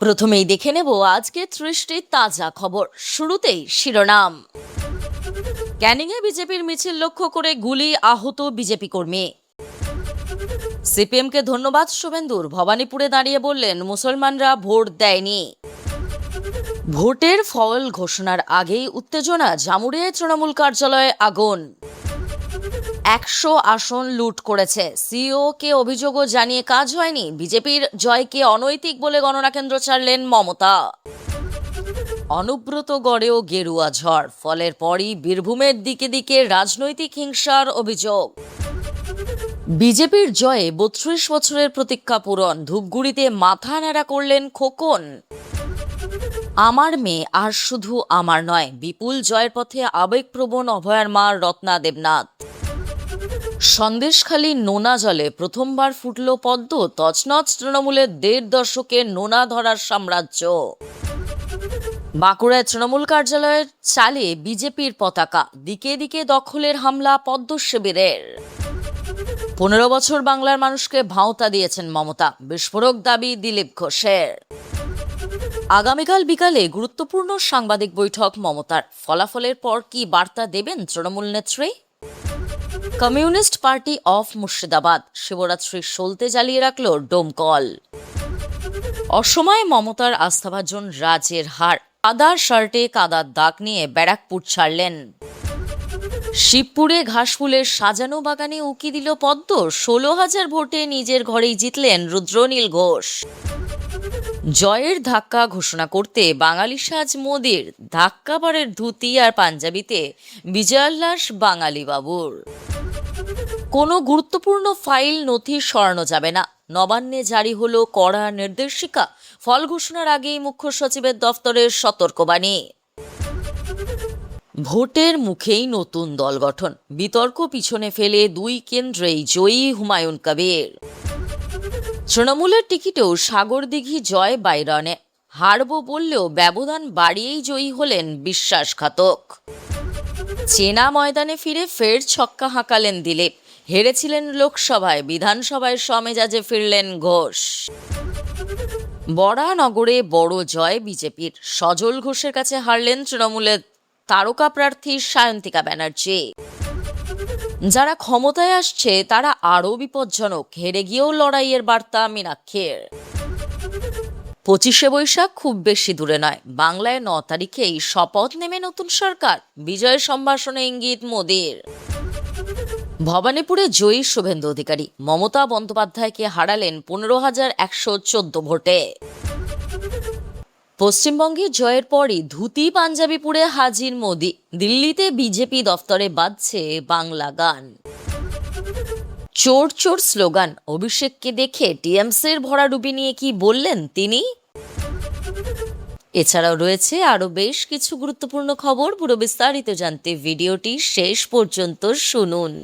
প্রথমেই দেখে নেব আজকে 30টি তাজা খবর। শুরুতেই শিরোনাম। ক্যানিংয়ে বিজেপির মিছিল লক্ষ্য করে গুলি, আহত বিজেপি কর্মী। সিপিএমকে ধন্যবাদ শুভেন্দুর, ভবানীপুরে দাঁড়িয়ে বললেন মুসলমানরা ভোট দেয়নি। ভোটের ফল ঘোষণার আগেই উত্তেজনা, জামুরিয়ায় তৃণমূল কার্যালয়ে আগুন। 100 আসন লুট করেছে, সিইওকে অভিযোগও জানিয়ে কাজ হয়নি। বিজেপির জয়কে অনৈতিক বলে গণনা কেন্দ্র ছাড়লেন মমতা। অনুব্রত গড়েও গেরুয়া ঝড়, ফলের পরই বীরভূমের দিকে দিকে রাজনৈতিক হিংসার অভিযোগ। বিজেপির জয়ে 32 বছরের প্রতীক্ষা পূরণ, ধূপগুড়িতে মাথা ন্যাড়া করলেন খোকন। আমার মেয়ে আর শুধু আমার নয়, বিপুল জয়ের পথে আবেগপ্রবণ অভয়ার মা রত্না দেবনাথ। সন্দেশখালী নোনা জলে প্রথমবার ফুটল পদ্ম, তছনছ তৃণমূলের 1.5 দশকের নোনা ধরার সাম্রাজ্য। বাঁকুড়ায় তৃণমূল কার্যালয়ের চালে বিজেপির পতাকা, দিকে দিকে দখলের হামলা পদ্ম শিবিরের। 15 বছর বাংলার মানুষকে ভাঁওতা দিয়েছেন মমতা, বিস্ফোরক দাবি দিলীপ ঘোষের। আগামীকাল বিকালে গুরুত্বপূর্ণ সাংবাদিক বৈঠক মমতার, ফলাফলের পর কি বার্তা দেবেন তৃণমূল নেত্রী? কমিউনিস্ট পার্টি অফ মুর্শিদাবাদ শিবরাত্রির সলতে জ্বালিয়ে রাখল ডোমকল। অসময়ে মমতার আস্থাভাজন রাজের হার, কাদার শার্টে কাদার দাগ নিয়ে ব্যারাকপুর ছাড়লেন। শিবপুরে ঘাসফুলের সাজানো বাগানে উকি দিল পদ্ম, 16,000 ভোটে নিজের ঘরেই জিতলেন রুদ্রনীল ঘোষ। জয়ের ধাক্কা ঘোষণা করতে বাঙালি সাজ মোদির, ধাক্কাবারের ধুতি আর পাঞ্জাবিতে বিজয়োল্লাস বাঙালি বাবুর। কোনো গুরুত্বপূর্ণ ফাইল নথি সরানো যাবে না, নবান্নে জারি হলো কড়া নির্দেশিকা। ফল ঘোষণার আগেই মুখ্য সচিবের দফতরের সতর্কবাণী। ভোটের মুখেই নতুন দল গঠন, বিতর্ক পিছনে ফেলে 2 কেন্দ্রেই জয়ী হুমায়ুন কবির। তৃণমূলের টিকিটেও সাগরদিঘি জয় বাইরনে, হারবো বললেও ব্যবধান বাড়িয়েই জয়ী হলেন বিশ্বাসঘাতক। চেনা ময়দানে ফিরে ফের ছক্কা হাঁকালেন দিলীপ, হেরেছিলেন লোকসভায়, বিধানসভায় সমেজাজে ফিরলেন ঘোষ। বরানগরে বড় জয় বিজেপির, সজল ঘোষের কাছে হারলেন তৃণমূলের তারকা প্রার্থী সায়ন্তিকা ব্যানার্জি। যারা ক্ষমতায় আসছে তারা আরও বিপজ্জনক, হেরে গিয়েও লড়াইয়ের বার্তা মীনাক্ষীর। 25শে বৈশাখ খুব বেশি দূরে নয়, বাংলায় 9 তারিখেই শপথ নেবে নতুন সরকার, বিজয় সম্ভাষণে ইঙ্গিত মোদির। ভবানীপুরে জয়ী শুভেন্দু অধিকারী, মমতা বন্দ্যোপাধ্যায়কে হারালেন 15,114 ভোটে। পশ্চিমবঙ্গে জয়ের পরই ধুতি পাঞ্জাবি পরে হাজির মোদি, দিল্লিতে বিজেপি দফতরে বাজছে বাংলা গান। চোর চোর স্লোগান, অভিষেককে দেখে টিএমসির ভরাডুবি নিয়ে কি বললেন তিনি? এছাড়াও রয়েছে আরো বেশ কিছু গুরুত্বপূর্ণ খবর। পুরো বিস্তারিত জানতে ভিডিওটি শেষ পর্যন্ত শুনুন।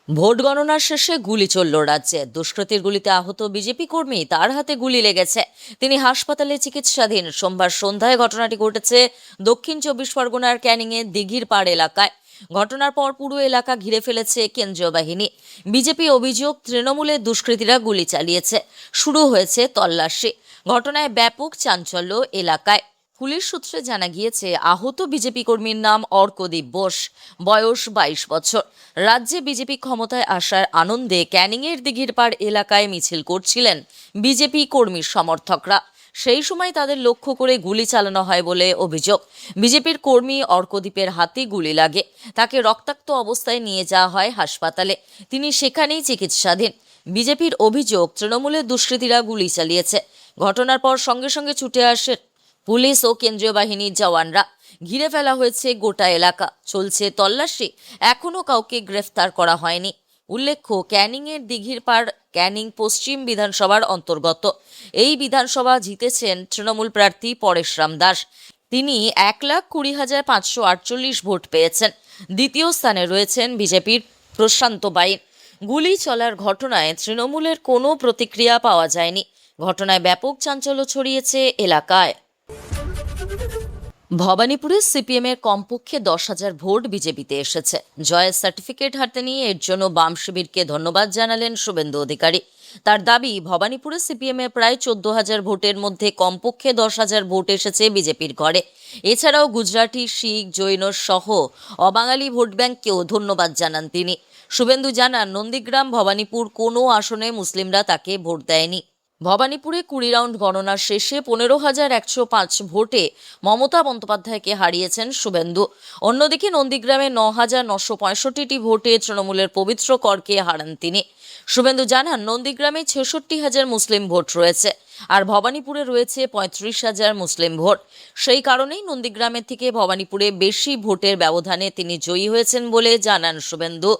ভোট গণনার শেষে গুলি চলল রাজ্যে, দুষ্কৃতীর গুলিতে আহত বিজেপি কর্মী, তার হাতে গুলি লেগেছে, তিনি হাসপাতালে চিকিৎসাধীন। সোমবার সন্ধ্যায় ঘটনাটি ঘটেছে দক্ষিণ 24 পরগনার ক্যানিংয়ের দিঘির পাড় এলাকায়। ঘটনার পর পুরো এলাকা ঘিরে ফেলেছে কেন্দ্রীয় বাহিনী। বিজেপি অভিযোগ তৃণমূলের দুষ্কৃতীরা গুলি চালিয়েছে, শুরু হয়েছে তল্লাশি। ঘটনায় ব্যাপক চাঞ্চল্য এলাকায়। পুলিশ সূত্রে জানা গিয়েছে আহত বিজেপি কর্মীর নাম অর্কদীপ বোস, বয়স 22 বছর। রাজ্যে বিজেপি ক্ষমতায় আসার আনন্দে ক্যানিংয়ের দিঘির পাড় এলাকায় মিছিল করছিলেন বিজেপি কর্মী সমর্থকরা। সেই সময় তাদের লক্ষ্য করে গুলি চালানো হয় বলে অভিযোগ। বিজেপির কর্মী অর্কদীপের হাতে গুলি লাগে, তাকে রক্তাক্ত অবস্থায় নিয়ে যাওয়া হয় হাসপাতালে, তিনি সেখানেই চিকিৎসাধীন। বিজেপির অভিযোগ তৃণমূলের দুষ্কৃতীরা গুলি চালিয়েছে। ঘটনার পর সঙ্গে সঙ্গে ছুটে আসে পুলিশ ও কেন্দ্রীয় বাহিনীর জওয়ানরা। ঘিরে ফেলা হয়েছে গোটা এলাকা, চলছে তল্লাশি, এখনো কাউকে গ্রেফতার করা হয়নি। উল্লেখ্য, ক্যানিংয়ের দিঘির পাড় ক্যানিং পশ্চিম বিধানসভার অন্তর্গত। এই বিধানসভা জিতেছেন তৃণমূল প্রার্থী পরেশরাম দাস, তিনি 1,20,548 ভোট পেয়েছেন। দ্বিতীয় স্থানে রয়েছেন বিজেপির প্রশান্ত বাইন। গুলি চলার ঘটনায় তৃণমূলের কোনো প্রতিক্রিয়া পাওয়া যায়নি। ঘটনায় ব্যাপক চাঞ্চল্য ছড়িয়েছে এলাকায়। ভবানীপুরে সিপিএমের কমপক্ষে 10,000 ভোট বিজেপিতে এসেছে। জয়ের সার্টিফিকেট হাতে নিয়ে এর জন্য বাম শিবিরকে ধন্যবাদ জানালেন শুভেন্দু অধিকারী। তার দাবি, ভবানীপুরে সিপিএমের প্রায় 14,000 ভোটের মধ্যে কমপক্ষে 10,000 ভোট এসেছে বিজেপির ঘরে। এছাড়াও গুজরাটি, শিখ, জৈন সহ অবাঙালি ভোট ব্যাংককেও ধন্যবাদ জানান তিনি। শুভেন্দু জানান, নন্দীগ্রাম, ভবানীপুর কোনো আসনে মুসলিমরা তাকে ভোট দেয়নি। ভবানীপুরে 20 রাউন্ড গণনার শেষে 15,105 ভোটে মমতা বন্দ্যোপাধ্যায়কে হারিয়েছেন শুভেন্দু। অন্যদিকে নন্দীগ্রামে 9,965টি ভোটে তৃণমূলের পবিত্র করকে হারান তিনি। শুভেন্দু জানান, নন্দীগ্রামে 66,000 মুসলিম ভোট রয়েছে, আর ভবানীপুরে রয়েছে 35,000 মুসলিম ভোট। সেই কারণেই নন্দীগ্রামের থেকে ভবানীপুরে বেশি ভোটের ব্যবধানে তিনি জয়ী হয়েছেন বলে জানান শুভেন্দু।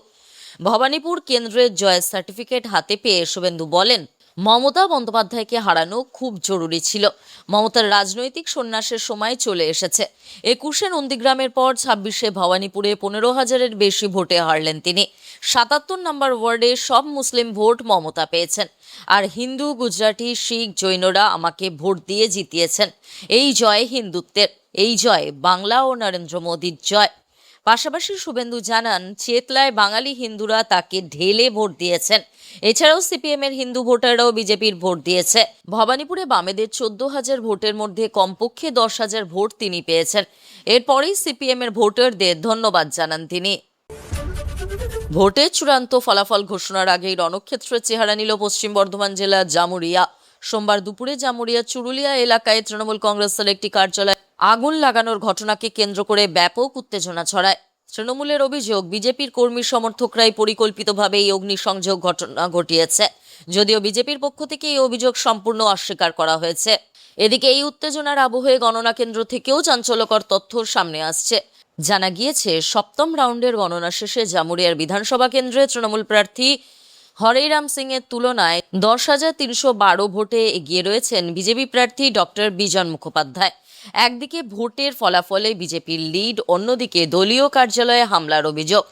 ভবানীপুর কেন্দ্রের জয়ের সার্টিফিকেট হাতে পেয়ে শুভেন্দু বলেন, মমতা বন্দ্যোপাধ্যায়কে হারানো খুব জরুরি ছিল। মমতার রাজনৈতিক সন্ন্যাসের সময় চলে এসেছে। 21-এ নন্দীগ্রামের পর 26-এ ভবানীপুরে 15,000-এর বেশি ভোটে হারলেন তিনি। 77 নম্বর ওয়ার্ডে সব মুসলিম ভোট মমতা পেয়েছেন, আর হিন্দু, গুজরাটি, শিখ, জৈনরা আমাকে ভোট দিয়ে জিতিয়েছেন। এই জয় হিন্দুত্বের, এই জয় বাংলা ও নরেন্দ্র মোদীর জয়। পাশাপাশি শুভেন্দু জানান, চেতলায় বাঙালি হিন্দুরা তাকে ঢেলে ভোট দিয়েছেন। এছাড়াও সিপিএমের হিন্দু ভোটাররাও বিজেপির ভোট দিয়েছে। ভবানীপুরে বামেদের 14,000 ভোটের মধ্যে কমপক্ষে 10,000 ভোট তিনি পেয়েছেন। এরপরেই সিপিএমের ভোটারদের ধন্যবাদ জানান তিনি। ভোটের চূড়ান্ত ফলাফল ঘোষণার আগেই রণক্ষেত্রের চেহারা নিল পশ্চিম বর্ধমান জেলার জামুরিয়া। সোমবার দুপুরে জামুরিয়া চুরুলিয়া এলাকায় তৃণমূল কংগ্রেসের একটি কার্যালয়ে আগুন লাগানোর ঘটনাকে কেন্দ্র করে ব্যাপক উত্তেজনা ছড়ায়। তৃণমূলের অভিযোগ, বিজেপির কর্মী সমর্থকরাই পরিকল্পিতভাবে এই অগ্নিসংযোগ ঘটনা ঘটিয়েছে। যদিও বিজেপির পক্ষ থেকে এই অভিযোগ সম্পূর্ণ অস্বীকার করা হয়েছে। এদিকে এই উত্তেজনার আবহে গণনা কেন্দ্র থেকেও চাঞ্চল্যকর তথ্য সামনে আসছে। জানা গিয়েছে, 7ম রাউন্ডের গণনা শেষে জামুরিয়ার বিধানসভা কেন্দ্রে তৃণমূল প্রার্থী হরেরাম সিং এর তুলনায় 10,312 ভোটে এগিয়ে রয়েছেন বিজেপি প্রার্থী ডক্টর বিজন মুখোপাধ্যায়। একদিকে ভোটের ফলাফলে বিজেপির লিড, অন্যদিকে দলীয় কার্যালয়ে হামলার অভিযোগ।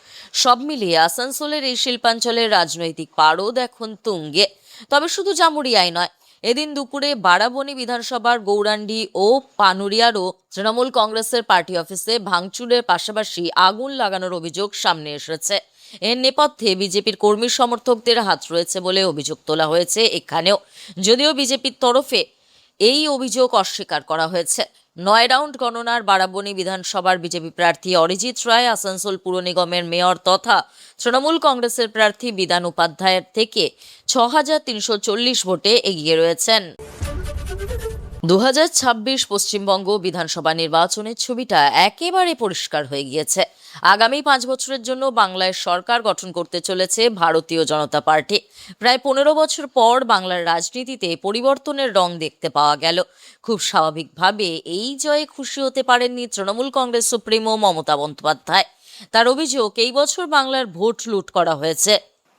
সব মিলিয়ে আসানসোলের এই শিল্পাঞ্চলের রাজনৈতিক পারদ এখন তুঙ্গে। তবে শুধু জামুরিয়ায় নয়, এদিন দুপুরে বারাবণী বিধানসভার গৌরাণ্ডি ও পানুরিয়ারও তৃণমূল কংগ্রেসের পার্টি অফিসে ভাঙচুরের পাশাপাশি আগুন লাগানোর অভিযোগ সামনে এসেছে। এর নেপথ্যে বিজেপির কর্মী সমর্থকদের হাত রয়েছে বলে অভিযোগ তোলা হয়েছে এখানেও, যদিও বিজেপির তরফে এই অভিযোগ অস্বীকার করা হয়েছে। 9 রাউন্ড গণনার বারাবণী বিধানসভার বিজেপি প্রার্থী অরিজিৎ রায় আসানসোল পুর নিগমের মেয়র তথা তৃণমূল কংগ্রেসের প্রার্থী বিধান উপাধ্যায়ের থেকে 6,340 ভোটে এগিয়ে রয়েছেন। 2026 পশ্চিমবঙ্গ বিধানসভা নির্বাচনের ছবিটা একেবারে পরিষ্কার হয়ে গিয়েছে। আগামী 5 বছরের জন্য বাংলায় সরকার গঠন করতে চলেছে ভারতীয় জনতা পার্টি। প্রায় 15 বছর পর বাংলার রাজনীতিতে পরিবর্তনের রং দেখতে পাওয়া গেল। খুব স্বাভাবিকভাবে এই জয়ে খুশি হতে পারেননি তৃণমূল কংগ্রেস সুপ্রিমো মমতা বন্দ্যোপাধ্যায়। তার অভিযোগ, এই বছর বাংলার ভোট লুট করা হয়েছে।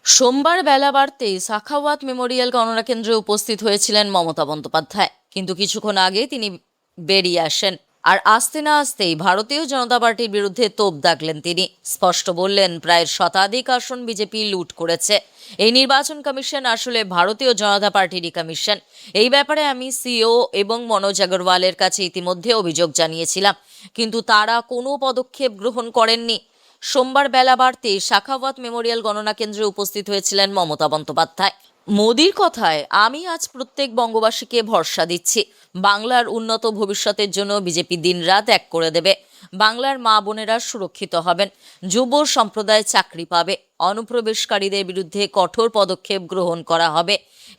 সোমবার বেলা বাড়তেই সাখাওয়াত মেমোরিয়াল গণনা কেন্দ্রে উপস্থিত হয়েছিলেন মমতা বন্দ্যোপাধ্যায়, কিন্তু কিছুক্ষণ আগে তিনি বেরিয়ে আসেন। আর আসতে না আসতেই ভারতীয় জনতা পার্টির বিরুদ্ধে তোপ দাগলেন তিনি। স্পষ্ট বললেন, প্রায় শতাধিক আসন বিজেপি লুট করেছে। এই নির্বাচন কমিশন আসলে ভারতীয় জনতা পার্টিরই কমিশন। এই ব্যাপারে আমি সিও এবং মনোজ আগরওয়ালের কাছে ইতিমধ্যে অভিযোগ জানিয়েছিলাম, কিন্তু তারা কোনো পদক্ষেপ গ্রহণ করেননি। সোমবার বেলা বাড়তে সাখাওয়াত মেমোরিয়াল গণনা কেন্দ্রে উপস্থিত হয়েছিলেন মমতা বন্দ্যোপাধ্যায়। মোদির কথায়, আমি আজ প্রত্যেক বঙ্গবাসীকে ভরসা দিচ্ছি, বাংলার উন্নত ভবিষ্যতের জন্য বিজেপি দিনরাত এক করে দেবে। বাংলার মা বোনেরা সুরক্ষিত হবেন, যুব সম্প্রদায় চাকরি পাবে, অনুপ্রবেশকারীদের বিরুদ্ধে কঠোর পদক্ষেপ গ্রহণ করা হবে।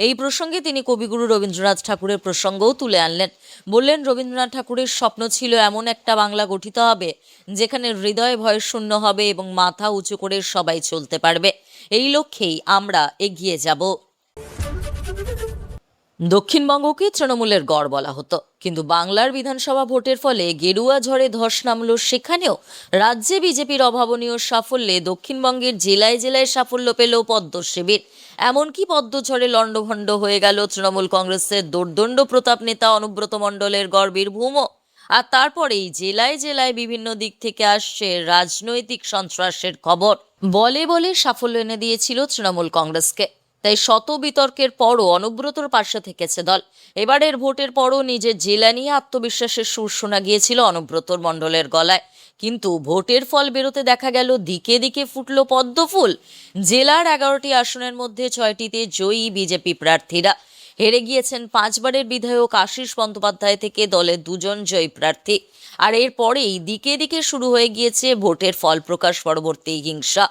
এই প্রসঙ্গে তিনি কবিগুরু রবীন্দ্রনাথ ঠাকুরের প্রসঙ্গও তুলে আনলেন। বললেন, রবীন্দ্রনাথ ঠাকুরের স্বপ্ন ছিল এমন একটা বাংলা গঠিত হবে যেখানে হৃদয় ভয় শূন্য হবে এবং মাথা উঁচু করে সবাই চলতে পারবে। এই লক্ষ্যেই আমরা এগিয়ে যাব। দক্ষিণবঙ্গকে তৃণমূলের গড় বলা হতো, কিন্তু বাংলার বিধানসভা ভোটের ফলে গেরুয়া ঝড়ে ধস নামল সেখানেও। রাজ্যে বিজেপির অভাবনীয় সাফল্যে দক্ষিণবঙ্গের জেলায় জেলায় সাফল্য পেল পদ্ম শিবির। এমনকি পদ্মঝড়ে লণ্ডভণ্ড হয়ে গেল তৃণমূল কংগ্রেসের দোর্দণ্ড প্রতাপ নেতা অনুব্রত মণ্ডলের গর্বের ভূমও। আর তারপরেই জেলায় জেলায় বিভিন্ন দিক থেকে আসছে রাজনৈতিক সন্ত্রাসের খবর। বলে বলে সাফল্য এনে দিয়েছিল তৃণমূল কংগ্রেসকে। তাই শত বিতর্কের পরও অনুব্রতর পাশে থেকেছে দল। এবারের ভোটের পরও নিজের জেলা নিয়ে আত্মবিশ্বাসের সুর শোনা গিয়েছিল অনুব্রতর মণ্ডলের গলায়, কিন্তু ভোটের ফল বেরোতে দেখা গেল দিকে দিকে ফুটল পদ্মফুল। জেলার 11টি আসনের মধ্যে 6টিতে জয়ী বিজেপি প্রার্থীরা। হেরে গিয়েছেন 5বারের বিধায়ক আশিস বন্দ্যোপাধ্যায় থেকে দলের 2জন জয়ী প্রার্থী। আর এরপরেই দিকে দিকে শুরু হয়ে গিয়েছে ভোটের ফল প্রকাশ পরবর্তী হিংসা।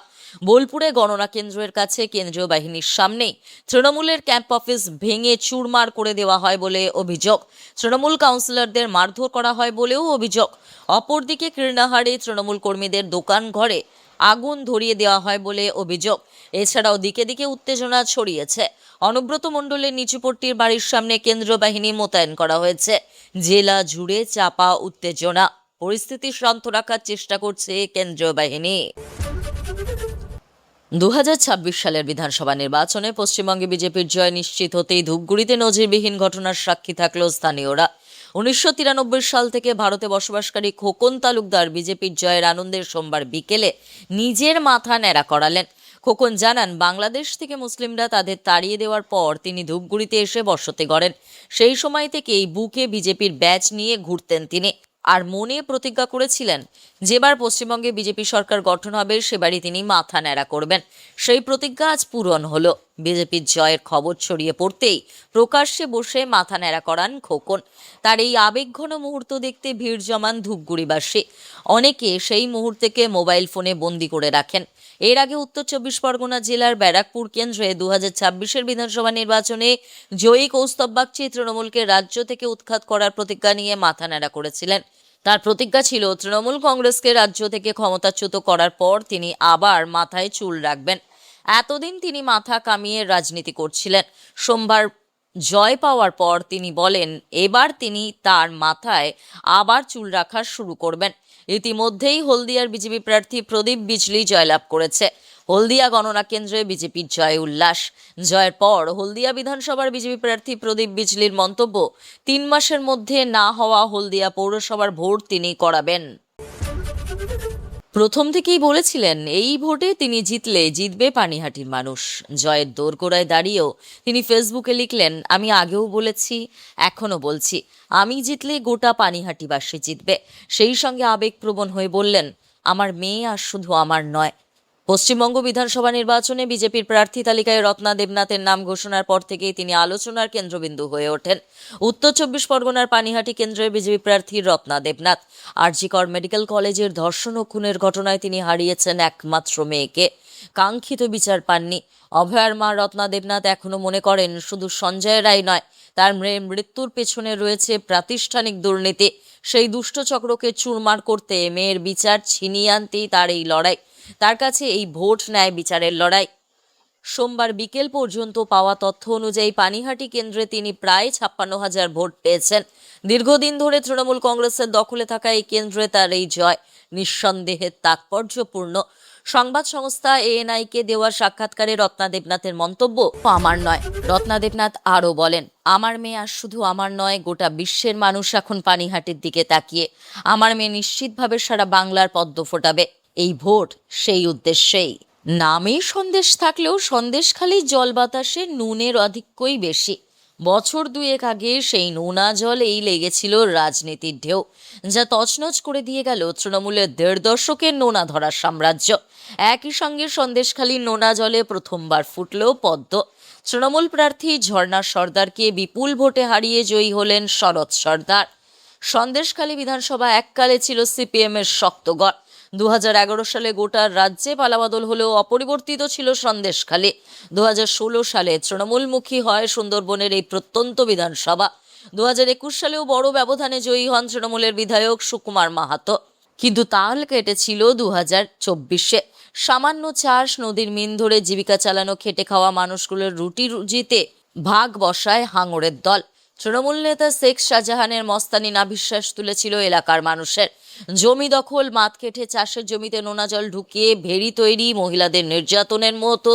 বোলপুরে গণনা কেন্দ্রের কাছে কেন্দ্রীয় বাহিনীর সামনেই তৃণমূলের ক্যাম্প অফিস ভেঙে চুরমার করে দেওয়া হয় বলে অভিযোগ। তৃণমূল কাউন্সিলরদের মারধর করা হয় বলেও অভিযোগ। অপরদিকে কীর্ণাহারে তৃণমূল কর্মীদের দোকান ঘরে আগুন ধরিয়ে দেওয়া হয় বলে অভিযোগ। এছাড়াও দিকে দিকে উত্তেজনা ছড়িয়েছে। অনুব্রত মণ্ডলের নিচুপট্টির বাড়ির সামনে কেন্দ্রীয় বাহিনী মোতায়েন করা হয়েছে। জেলা জুড়ে চাপা উত্তেজনা। পরিস্থিতি শান্ত রাখার চেষ্টা করছে কেন্দ্রীয় বাহিনী। 2026 সালের বিধানসভা নির্বাচনে পশ্চিমবঙ্গে বিজেপির জয় নিশ্চিত হতেই ধূপগুড়িতে নজিরবিহীন ঘটনার সাক্ষী থাকল স্থানীয়রা। 1993 সাল থেকে ভারতে বসবাসকারী খোকন তালুকদার বিজেপির জয়ের আনন্দের সোমবার বিকেলে নিজের মাথা ন্যাড়া করালেন। খোকন জানান, বাংলাদেশ থেকে মুসলিমরা তাদের তাড়িয়ে দেওয়ার পর তিনি ধূপগুড়িতে এসে বসতি গড়েন। সেই সময় থেকেই বুকে বিজেপির ব্যাজ নিয়ে ঘুরতেন তিনি। আর মনে প্রতিজ্ঞা করেছিলেন, যেবার পশ্চিমবঙ্গে বিজেপি সরকার গঠন হবে সেবারই তিনি মাথা ন্যাড়া করবেন। সেই প্রতিজ্ঞা আজ পূরণ হলো। বিজেপির জয়ের খবর ছড়িয়ে পড়তেই প্রকাশ্যে বসে মাথা ন্যাড়া করান খোকন। তার এই আবেগঘন মুহূর্ত দেখতে ভিড় জমান ধূপগুড়িবাসী। অনেকে সেই মুহূর্তকে মোবাইল ফোনে বন্দি করে রাখেন। এর আগে উত্তর 24 পরগনা জেলার ব্যারাকপুর কেন্দ্রে 2026-এর বিধানসভা নির্বাচনে জয়ী কৌস্তব বাগচি তৃণমূলকে রাজ্য থেকে উৎখাত করার প্রতিজ্ঞা নিয়ে মাথা ন্যাড়া করেছিলেন। তার প্রতিজ্ঞা ছিল, তৃণমূল কংগ্রেসকে রাজ্য থেকে ক্ষমতাচ্যুত করার পর তিনি আবার মাথায় চুল রাখবেন। এতদিন তিনি মাথা কামিয়ে রাজনীতি করছিলেন। সোমবার জয় পাওয়ার পর তিনি বলেন, এবার তিনি তার মাথায় আবার চুল রাখা শুরু করবেন। ইতিমধ্যেই হলদিয়ার বিজেপি প্রার্থী প্রদীপ বিজলি জয়লাভ করেছে। হলদিয়া গণনা কেন্দ্রে বিজেপির জয় উল্লাস। জয়ের পর হলদিয়া বিধানসভার বিজেপি প্রার্থী প্রদীপ বিজলির মন্তব্য, 3 মাসের মধ্যে না হওয়া হলদিয়া পৌরসভার ভোট তিনি করাবেন। প্রথম থেকেই বলেছিলেন, এই ভোটে তিনি জিতবে পানিহাটির মানুষ। জয়ের দোরগোড়ায় দাঁড়িয়েও তিনি ফেসবুকে লিখলেন, আমি আগেও বলেছি, এখনও বলছি, আমি জিতলে গোটা পানিহাটিবাসী জিতবে। সেই সঙ্গে আবেগপ্রবণ হয়ে বললেন, আমার মেয়ে আর শুধু আমার নয়। পশ্চিমবঙ্গ বিধানসভা নির্বাচনে বিজেপির প্রার্থী তালিকায় রত্না দেবনাথের নাম ঘোষণার পর থেকেই তিনি আলোচনার কেন্দ্রবিন্দু হয়ে ওঠেন। উত্তর 24 পরগনার পানিহাটি কেন্দ্রের বিজেপি প্রার্থী রত্না দেবনাথ। জি কর মেডিকেল কলেজের ধর্ষণ ও খুনের ঘটনায় তিনি হারিয়েছেন একমাত্র মেয়েকে। কাঙ্ক্ষিত বিচার পাননি। অভয়ার মা রত্না দেবনাথ এখনো মনে করেন, শুধু সঞ্জয় রায় নয়, তার মৃত্যুর পেছনে রয়েছে প্রাতিষ্ঠানিক দুর্নীতি। সেই দুষ্ট চক্রকে চুরমার করতে, মেয়ের বিচার ছিনিয়ে আনতেই তার এই লড়াই। তার কাছে এই ভোট ন্যায় বিচারের লড়াই। সোমবার বিকেল পর্যন্ত পাওয়া তথ্য অনুযায়ী পানিহাটি কেন্দ্রে তিনি প্রায় 56,000 ভোট পেয়েছেন। দীর্ঘদিন ধরে তৃণমূল কংগ্রেসের দখলে থাকা এই কেন্দ্রে তার এই জয় নিঃসন্দেহে তাৎপর্যপূর্ণ। সংবাদ সংস্থা এএনআইকে দেওয়া সাক্ষাৎকারে রত্না দেবনাথের মন্তব্য, আমার নয়। রত্না দেবনাথ আরও বলেন, আমার মেয়ে আর শুধু আমার নয়, গোটা বিশ্বের মানুষ এখন পানিহাটির দিকে তাকিয়ে। আমার মেয়ে নিশ্চিতভাবে সারা বাংলার পদ্ম ফোটাবে। এই ভোট সেই উদ্দেশ্যেই। নামে সন্দেশ থাকলেও সন্দেশখালির জল বাতাসে নুনের আধিক্যই বেশি। বছর 2 আগে সেই নোনা জলেই লেগেছিল রাজনীতির ঢেউ, যা তছনছ করে দিয়ে গেল তৃণমূলের 1.5 দশকের নোনা ধরার সাম্রাজ্য। একই সঙ্গে সন্দেশখালির নোনা জলে প্রথমবার ফুটল পদ্ম। তৃণমূল প্রার্থী ঝর্ণা সর্দারকে বিপুল ভোটে হারিয়ে জয়ী হলেন শরৎ সর্দার। সন্দেশখালি বিধানসভা এককালে ছিল সিপিএমের শক্তগড়। 2011 সালে গোটা রাজ্যে পালাবদল হলেও অপরিবর্তিত ছিল সন্দেশখালি। 2016 সালে তৃণমূলমুখী হয় সুন্দরবনের এই প্রত্যন্ত বিধানসভা। 2021 সালেও বড় ব্যবধানে জয়ী হন তৃণমূলের বিধায়ক সুকুমার মাহাতো। কিন্তু তাল কেটেছিল 2024-এ। সামান্য চাষ, নদীর মিন ধরে জীবিকা চালানো খেটে খাওয়া মানুষগুলোর রুটি রুজিতে ভাগ বসায় হাঙরের দল। তৃণমূল নেতা শেখ শাহজাহানের মস্তানি নাভিশ্বাস তুলেছিল এলাকার মানুষের। জমি দখল, মাঠ কেটে চাষের জমিতে নোনা জল ঢুকিয়ে ভেড়ি তৈরি, মহিলাদের নির্যাতনের মতো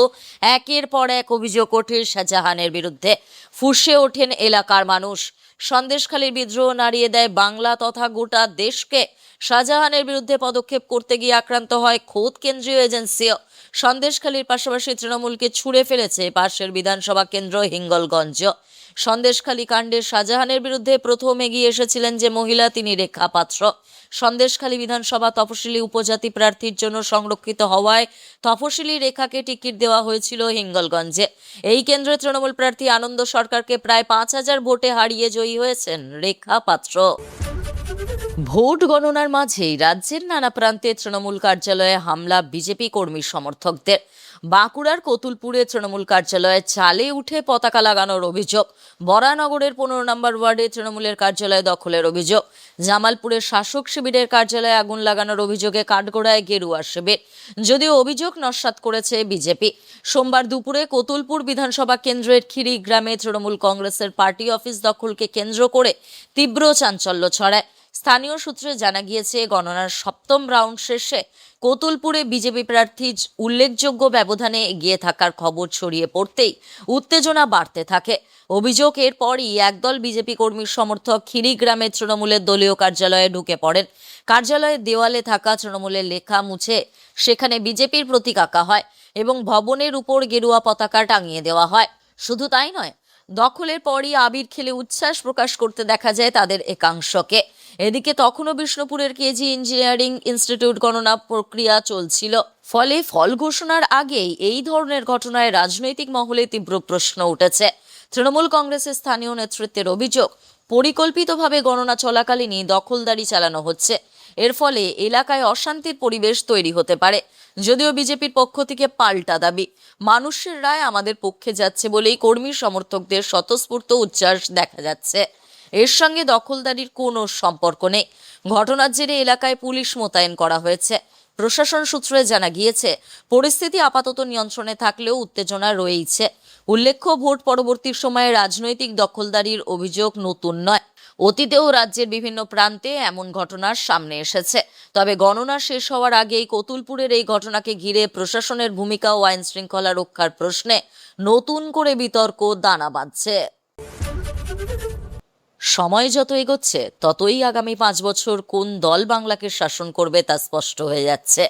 একের পর এক অভিযোগ ওঠে শাহজাহানের বিরুদ্ধে। ফুঁসে ওঠেন এলাকার মানুষ। সন্দেশখালীর বিদ্রোহ নাড়িয়ে দেয় বাংলা তথা গোটা দেশকে। শাহজাহানের বিরুদ্ধে পদক্ষেপ করতে গিয়ে আক্রান্ত হয় খোদ কেন্দ্রীয় এজেন্সিও। সন্দেশখালীর পাশাপাশি তৃণমূলকে ছুঁড়ে ফেলেছে পাশের বিধানসভা কেন্দ্র হিঙ্গলগঞ্জ। সন্দেশখালী কাণ্ডে শাহজাহানের বিরুদ্ধে প্রথম এগিয়ে এসেছিলেন যে মহিলা, তিনি রেখা পাত্র। সন্দেশখালী বিধানসভা তফসিলি উপজাতি প্রার্থীর জন্য সংরক্ষিত হওয়ায় তফসিলি রেখাকে টিকিট দেওয়া হয়েছিল হিঙ্গলগঞ্জে। এই কেন্দ্রে তৃণমূল প্রার্থী আনন্দ সরকারকে প্রায় 5,000 ভোটে হারিয়ে জয়ী হয়েছেন রেখা পাত্র। ভোট গণনার মাঝেই রাজ্যের নানা প্রান্তে তৃণমূল কার্যালয়ে হামলা বিজেপি কর্মী সমর্থকদের। বাঁকুড়ার কতুলপুরে তৃণমূল কার্যালয়ে চালে উঠে পতাকা লাগানোর অভিযোগ। বরানগরের 15 নম্বর ওয়ার্ডে তৃণমূলের কার্যালয় দখলের অভিযোগ। জামালপুরের শাসক শিবিরের কার্যালয়ে আগুন লাগানোর অভিযোগে কাঠগড়ায় গেরুয়া শিবির। যদিও অভিযোগ নস্যাৎ করেছে বিজেপি। সোমবার দুপুরে কতুলপুর বিধানসভা কেন্দ্রের খিরি গ্রামে তৃণমূল কংগ্রেসের পার্টি অফিস দখলকে কেন্দ্র করে তীব্র চাঞ্চল্য ছড়ায়। স্থানীয় সূত্রে জানা গিয়েছে, গণনার 7ম রাউন্ড শেষে কতুলপুরে বিজেপি প্রার্থী উল্লেখযোগ্য ব্যবধানে এগিয়ে থাকার খবর ছড়িয়ে পড়তেই উত্তেজনা বাড়তে থাকে। অভিযোগ, এরপরই একদল বিজেপি কর্মীর সমর্থক খিরি গ্রামে তৃণমূলের দলীয় কার্যালয়ে ঢুকে পড়েন। কার্যালয়ের দেওয়ালে থাকা তৃণমূলের লেখা মুছে সেখানে বিজেপির প্রতীক আঁকা হয় এবং ভবনের উপর গেরুয়া পতাকা টাঙিয়ে দেওয়া হয়। শুধু তাই নয়, দখলের পরই আবির খেলে উচ্ছ্বাস প্রকাশ করতে দেখা যায় তাদের একাংশকে। এদিকে তখনও বিষ্ণুপুরের কেজি ইঞ্জিনিয়ারিং ইনস্টিটিউট গণনা প্রক্রিয়া চলছিল। ফলে ফল ঘোষণার আগেই এই ধরনের ঘটনায় রাজনৈতিক মহলে তীব্র প্রশ্ন উঠেছে। তৃণমূল কংগ্রেসের স্থানীয় নেতৃত্বের অভিযোগ, পরিকল্পিতভাবে গণনা চলাকালীনই দখলদারি চালানো হচ্ছে। এর ফলে এলাকায় অশান্তির পরিবেশ তৈরি হতে পারে। যদিও বিজেপির পক্ষ থেকে পাল্টা দাবি, মানুষের রায় আমাদের পক্ষে যাচ্ছে বলেই কর্মী সমর্থকদের স্বতঃস্ফূর্ত উচ্ছ্বাস দেখা যাচ্ছে। এর সঙ্গে দখলদারির কোনো সম্পর্ক নেই। ঘটনার জেরে এলাকায় পুলিশ মোতায়েন করা হয়েছে। প্রশাসন সূত্রে জানা গিয়েছে, পরিস্থিতি আপাতত নিয়ন্ত্রণে থাকলেও উত্তেজনা রয়েছে। উল্লেখ্য, ভোট পরবর্তী সময়ে রাজনৈতিক দখলদারির অভিযোগ নতুন নয়। অতীতেও রাজ্যের বিভিন্ন প্রান্তে এমন ঘটনার সামনে এসেছে। তবে গণনা শেষ হওয়ার আগেই কতুলপুরের এই ঘটনাকে ঘিরে প্রশাসনের ভূমিকা ও আইন শৃঙ্খলা রক্ষার প্রশ্নে নতুন করে বিতর্ক দানা বাঁধছে। সময় যত এগোচ্ছে ততই আগামী 5 বছর কোন দল বাংলাকে শাসন করবে তা স্পষ্ট হয়ে যাচ্ছে।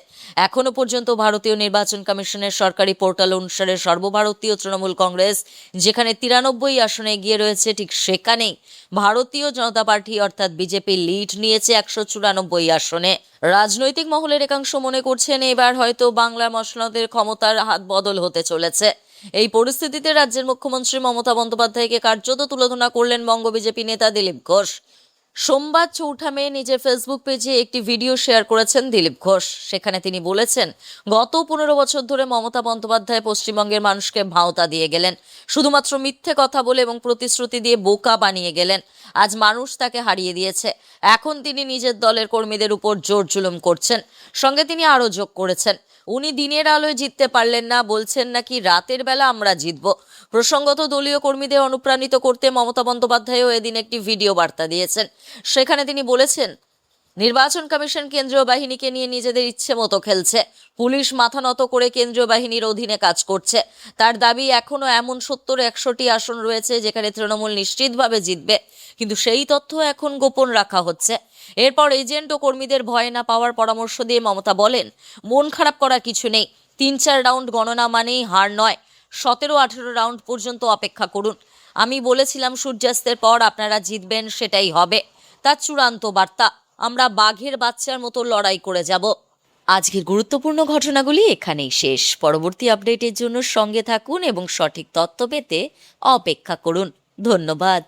এখনো পর্যন্ত ভারতীয় নির্বাচন কমিশনের সরকারি পোর্টাল অনুসারে সর্বভারতীয় তৃণমূল কংগ্রেস যেখানে 93 আসনে এগিয়ে রয়েছে, ঠিক সেখানেই ভারতীয় জনতা পার্টি অর্থাৎ বিজেপি লিড নিয়েছে 194 আসনে। রাজনৈতিক মহলের একাংশ মনে করছেন, এবার হয়তো বাংলা মসনদের ক্ষমতার হাত বদল হতে চলেছে। এই পরিস্থিতিতে রাজ্যের মুখ্যমন্ত্রী মমতা বন্দ্যোপাধ্যায়কে কার্যত তুলোধনা করলেন বঙ্গ বিজেপি নেতা দিলীপ ঘোষ। সোমবার 4 মে নিজের ফেসবুক পেজে একটি ভিডিও শেয়ার করেছেন দিলীপ ঘোষ। সেখানে তিনি বলেছেন, গত 15 বছর ধরে মমতা বন্দ্যোপাধ্যায় পশ্চিমবঙ্গের মানুষকে ভাঁওতা দিয়ে গেলেন, শুধুমাত্র মিথ্যে কথা বলে এবং প্রতিশ্রুতি দিয়ে বোকা বানিয়ে গেলেন। আজ মানুষ তাকে হারিয়ে দিয়েছে। এখন তিনি নিজের দলের কর্মীদের উপর জোর জুলুম করছেন। সঙ্গে তিনি আরও যোগ করেছেন, উনি দিনের আলোয় জিততে পারলেন না, বলছেন নাকি রাতের বেলা আমরা জিতব। প্রসঙ্গত, দলীয় কর্মীদের অনুপ্রাণিত করতে মমতা বন্দ্যোপাধ্যায়ও এদিন একটি ভিডিও বার্তা দিয়েছেন। সেখানে তিনি বলেছেন, নির্বাচন কমিশন কেন্দ্রীয় বাহিনীকে নিয়ে নিজেদের ইচ্ছে মতো খেলছে। পুলিশ মাথা নত করে কেন্দ্রীয় বাহিনীর অধীনে কাজ করছে। তার দাবি, এখনো এমন 70-100টি আসন রয়েছে যেখানে তৃণমূল নিশ্চিতভাবে জিতবে, কিন্তু সেই তথ্য এখন গোপন রাখা হচ্ছে। এরপর এজেন্ট ও কর্মীদের ভয় না পাওয়ার পরামর্শ দিয়ে মমতা বলেন, মন খারাপ করার কিছু নেই। 3-4 রাউন্ড গণনা মানেই হার নয়। 17-18 রাউন্ড পর্যন্ত অপেক্ষা করুন। আমি বলেছিলাম সূর্যাস্তের পর আপনারা জিতবেন, সেটাই হবে। তার চূড়ান্ত বার্তা, আমরা বাঘের বাচ্চার মতো লড়াই করে যাব। আজকের গুরুত্বপূর্ণ ঘটনাগুলি এখানেই শেষ। পরবর্তী আপডেটের জন্য সঙ্গে থাকুন এবং সঠিক তথ্য পেতে অপেক্ষা করুন। ধন্যবাদ।